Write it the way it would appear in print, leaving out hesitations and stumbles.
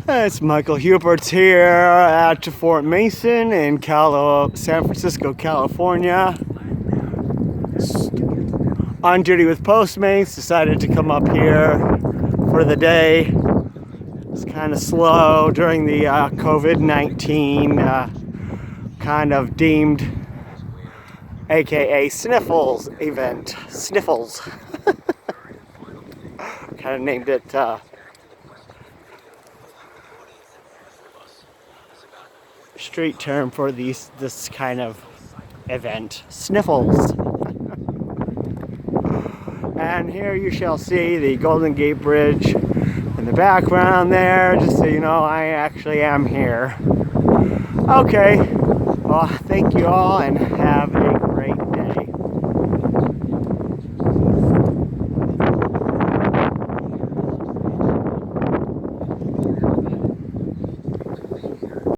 It's Michael Hubert's here at Fort Mason in San Francisco, California. On duty with Postmates, decided to come up here for the day. It's kind of slow during the COVID-19 kind of deemed, aka SNIFFLES event. SNIFFLES. Kind of named it street term for this kind of event, SNIFFLES. And here you shall see the Golden Gate Bridge in the background there, just so you know I actually am here. Okay, well, thank you all and have a